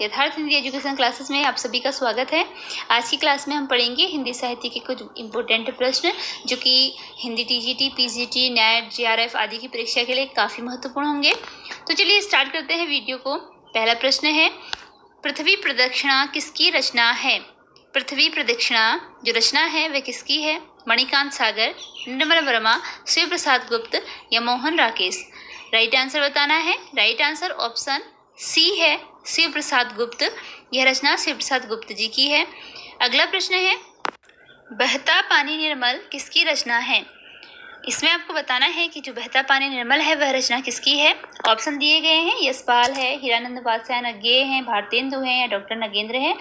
यथार्थ Hindi education classes में आप सभी का स्वागत है। आज की क्लास में हम पढ़ेंगे हिंदी साहित्य के कुछ इम्पोर्टेंट प्रश्न जो कि Hindi TGT, PGT, net, GRF आदि की परीक्षा के लिए काफ़ी महत्वपूर्ण होंगे। तो चलिए स्टार्ट करते हैं वीडियो को। पहला प्रश्न है, पृथ्वी प्रदक्षिणा किसकी रचना है? पृथ्वी प्रदक्षिणा जो रचना है वह किसकी है? मणिकांत सागर, निर्मल वर्मा, शिव प्रसाद गुप्त या मोहन राकेश? राइट आंसर बताना है। राइट आंसर ऑप्शन सी है, शिव प्रसाद गुप्त। यह रचना शिव प्रसाद गुप्त जी की है। अगला प्रश्न है, बहता पानी निर्मल किसकी रचना है? इसमें आपको बताना है कि जो बहता पानी निर्मल है वह रचना किसकी है। ऑप्शन दिए गए हैं, यशपाल है, हीरानंद वात्स्यायन अज्ञेय हैं, भारतेंदु हैं या डॉक्टर नगेंद्र हैं।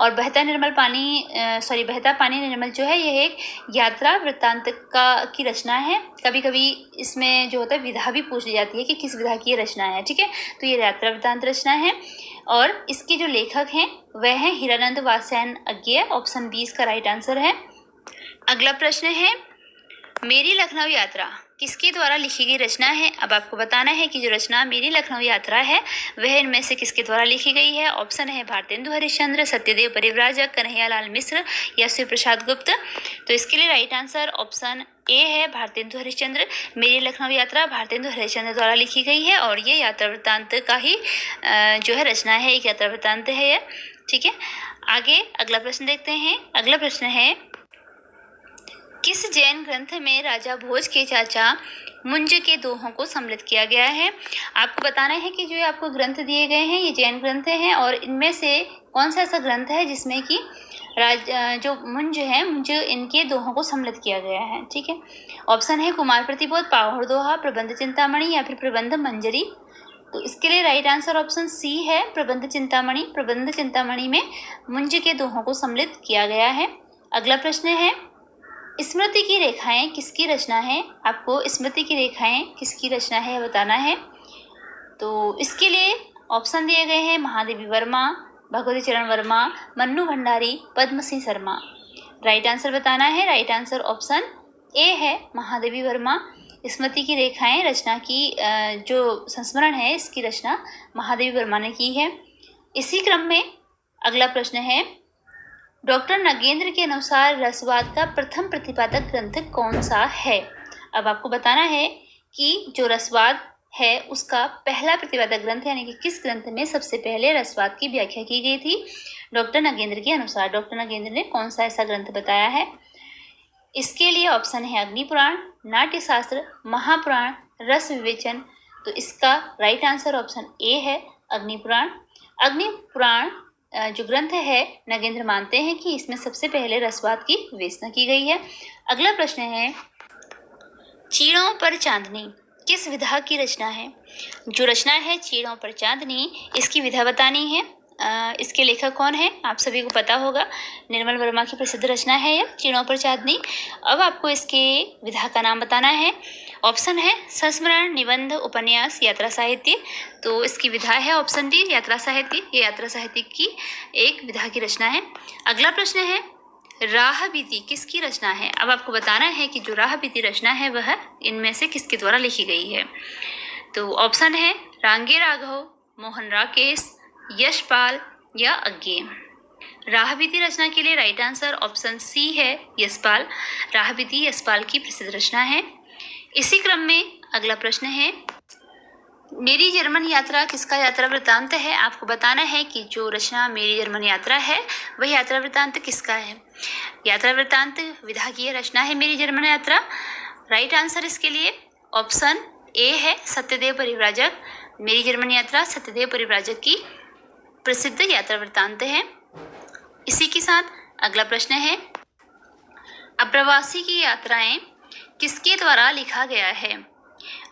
और बहता पानी निर्मल जो है यह एक यात्रा वृत्तांत की रचना है। कभी कभी इसमें जो होता है विधा भी पूछ ली जाती है कि किस विधा की ये रचना है। ठीक है, तो ये यात्रा वृत्तांत रचना है और इसके जो लेखक हैं वह हैं हीरानंद वात्स्यायन अज्ञेय। ऑप्शन 20 का राइट आंसर है। अगला प्रश्न है, मेरी लखनऊ यात्रा किसके द्वारा लिखी गई रचना है? अब आपको बताना है कि जो रचना मेरी लखनऊ यात्रा है वह इनमें से किसके द्वारा लिखी गई है। ऑप्शन है भारतेंदु हरिश्चंद्र, सत्यदेव परिव्राजक, कन्हैयालाल मिश्र या शिव प्रसाद गुप्त। तो इसके लिए राइट आंसर ऑप्शन ए है, भारतेंदु हरिश्चंद्र। मेरी लखनऊ यात्रा भारतेंदु हरिश्चंद्र द्वारा लिखी गई है और ये यात्रा वृत्तांत का ही जो है रचना है, एक यात्रा वृत्तांत है यह। ठीक है, आगे अगला प्रश्न देखते हैं। अगला प्रश्न है, किस जैन ग्रंथ में राजा भोज के चाचा मुंज के दोहों को सम्मिलित किया गया है? आपको बताना है कि जो आपको ग्रंथ दिए गए हैं ये जैन ग्रंथ हैं और इनमें से कौन सा ऐसा ग्रंथ है जिसमें कि जो मुंज इनके दोहों को सम्मिलित किया गया है। ठीक है, ऑप्शन है कुमार प्रतिबोध, पावड़ दोहा, प्रबंध चिंतामणि या फिर प्रबंध मंजरी। तो इसके लिए राइट आंसर ऑप्शन सी है, प्रबंध चिंतामणि। प्रबंध चिंतामणि में मुंज के दोहों को सम्मिलित किया गया है। अगला प्रश्न है, स्मृति की रेखाएं किसकी रचना है? आपको स्मृति की रेखाएं किसकी रचना है बताना है। तो इसके लिए ऑप्शन दिए गए हैं, महादेवी वर्मा, भगवती चरण वर्मा, मन्नू भंडारी, पद्म सिंह शर्मा। राइट आंसर बताना है। राइट आंसर ऑप्शन ए है, महादेवी वर्मा। स्मृति की रेखाएं रचना की जो संस्मरण है इसकी रचना महादेवी वर्मा ने की है। इसी क्रम में अगला प्रश्न है, डॉक्टर नगेंद्र के अनुसार रसवाद का प्रथम प्रतिपादक ग्रंथ कौन सा है? अब आपको बताना है कि जो रसवाद है उसका पहला प्रतिपादक ग्रंथ यानी कि किस ग्रंथ में सबसे पहले रसवाद की व्याख्या की गई थी डॉक्टर नगेंद्र के अनुसार। डॉक्टर नगेंद्र ने कौन सा ऐसा ग्रंथ बताया है? इसके लिए ऑप्शन है अग्निपुराण, नाट्यशास्त्र, महापुराण, रस विवेचन। तो इसका राइट आंसर ऑप्शन ए है, अग्निपुराण। अग्निपुराण जो ग्रंथ है नगेंद्र मानते हैं कि इसमें सबसे पहले रसवाद की विवेचना की गई है। अगला प्रश्न है, चीड़ों पर चांदनी किस विधा की रचना है? जो रचना है चीड़ों पर चांदनी, इसकी विधा बतानी है। इसके लेखक कौन है आप सभी को पता होगा, निर्मल वर्मा की प्रसिद्ध रचना है यह चीड़ों पर चांदनी। अब आपको इसके विधा का नाम बताना है। ऑप्शन है संस्मरण, निबंध, उपन्यास, यात्रा साहित्य। तो इसकी विधा है ऑप्शन डी, यात्रा साहित्य। ये यात्रा साहित्य की एक विधा की रचना है। अगला प्रश्न है, राह बीती किसकी रचना है? अब आपको बताना है कि जो राह बीती रचना है वह इनमें से किसके द्वारा लिखी गई है। तो ऑप्शन है रांगे राघव, मोहन राकेश, यशपाल या अज्ञेय। राह बीती रचना के लिए राइट आंसर ऑप्शन सी है, यशपाल। राह बीती यशपाल की प्रसिद्ध रचना है। इसी क्रम में अगला प्रश्न है, मेरी जर्मन यात्रा किसका यात्रा वृत्तांत है? आपको बताना है कि जो रचना मेरी जर्मन यात्रा है वह यात्रा वृत्तांत किसका है। यात्रा वृत्तांत विधा की रचना है मेरी जर्मन यात्रा। राइट आंसर इसके लिए ऑप्शन ए है, सत्यदेव परिव्राजक। मेरी जर्मन यात्रा सत्यदेव परिव्राजक की प्रसिद्ध यात्रा वृत्तांत है। इसी के साथ अगला प्रश्न है, अप्रवासी की यात्राएं किसके द्वारा लिखा गया है?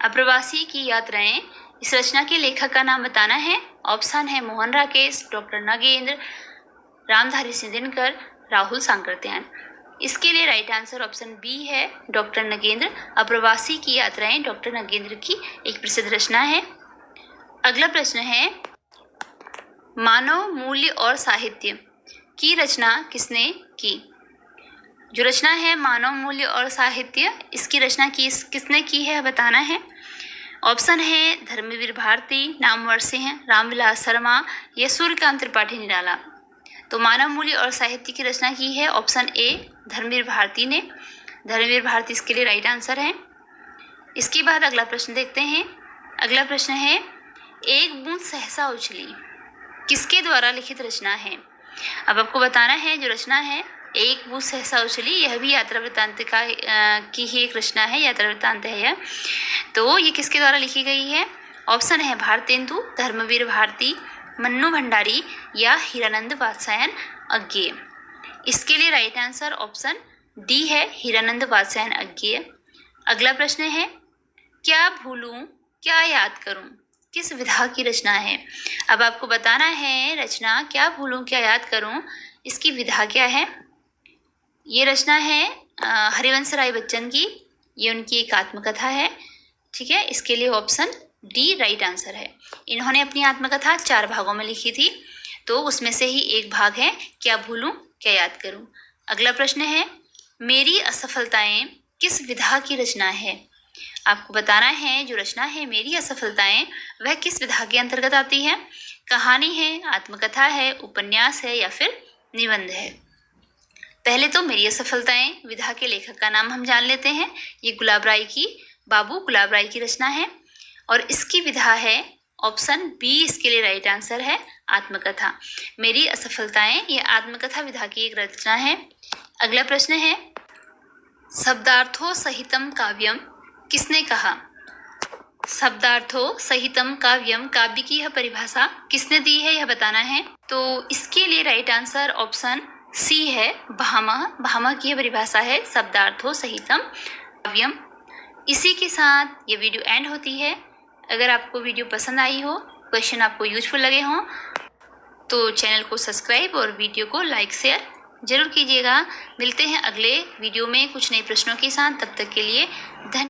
अप्रवासी की यात्राएं इस रचना के लेखक का नाम बताना है। ऑप्शन है मोहन राकेश, डॉक्टर नगेंद्र, रामधारी सिंह दिनकर, राहुल सांकृत्यायन। इसके लिए राइट आंसर ऑप्शन बी है, डॉक्टर नगेंद्र। अप्रवासी की यात्राएं डॉक्टर नगेंद्र की एक प्रसिद्ध रचना है। अगला प्रश्न है, मानव मूल्य और साहित्य की रचना किसने की? जो रचना है मानव मूल्य और साहित्य, इसकी रचना किसने की है बताना है। ऑप्शन है धर्मवीर भारती, नामवर से हैं रामविलास शर्मा या सूर्यकांत त्रिपाठी निराला। तो मानव मूल्य और साहित्य की रचना की है ऑप्शन ए धर्मवीर भारती ने। धर्मवीर भारती इसके लिए राइट आंसर है। इसके बाद अगला प्रश्न देखते हैं। अगला प्रश्न है एक बूंद सहसा उछली किसके द्वारा लिखित रचना है। अब आपको बताना है जो रचना है एक बूंद सहसा उछली, यह भी यात्रा वृत्तांत की ही एक रचना है, यात्रा वृत्तांत है यह। तो ये किसके द्वारा लिखी गई है। ऑप्शन है भारतेंदु, धर्मवीर भारती, मन्नू भंडारी या हीरानंद वात्स्यायन अज्ञेय। इसके लिए राइट आंसर ऑप्शन डी है, हीरानंद वात्स्यायन अज्ञेय। अगला प्रश्न है क्या भूलूं क्या याद करूं किस विधा की रचना है। अब आपको बताना है रचना क्या भूलूं क्या याद करूं, इसकी विधा क्या है। ये रचना है हरिवंश राय बच्चन की, ये उनकी एक आत्मकथा है। ठीक है, इसके लिए ऑप्शन डी राइट आंसर है। इन्होंने अपनी आत्मकथा 4 भागों में लिखी थी, तो उसमें से ही एक भाग है क्या भूलूं क्या याद करूं। अगला प्रश्न है मेरी असफलताएं किस विधा की रचना है। आपको बताना है जो रचना है मेरी असफलताएं वह किस विधा के अंतर्गत आती है। कहानी है, आत्मकथा है, उपन्यास है या फिर निबंध है। पहले तो मेरी असफलताएं विधा के लेखक का नाम हम जान लेते हैं। ये बाबू गुलाब राय की रचना है और इसकी विधा है ऑप्शन बी, इसके लिए राइट आंसर है आत्मकथा। मेरी असफलताएं ये आत्मकथा विधा की एक रचना है। अगला प्रश्न है शब्दार्थो सहितम काव्यम किसने कहा। शब्दार्थो सहितम काव्यम काव्य की यह परिभाषा किसने दी है यह बताना है। तो इसके लिए राइट आंसर ऑप्शन सी है भामा की यह परिभाषा है शब्दार्थो सहितम काव्यम। इसी के साथ ये वीडियो एंड होती है। अगर आपको वीडियो पसंद आई हो, क्वेश्चन आपको यूजफुल लगे हों तो चैनल को सब्सक्राइब और वीडियो को लाइक शेयर जरूर कीजिएगा। मिलते हैं अगले वीडियो में कुछ नए प्रश्नों के साथ, तब तक के लिए धन्यवाद।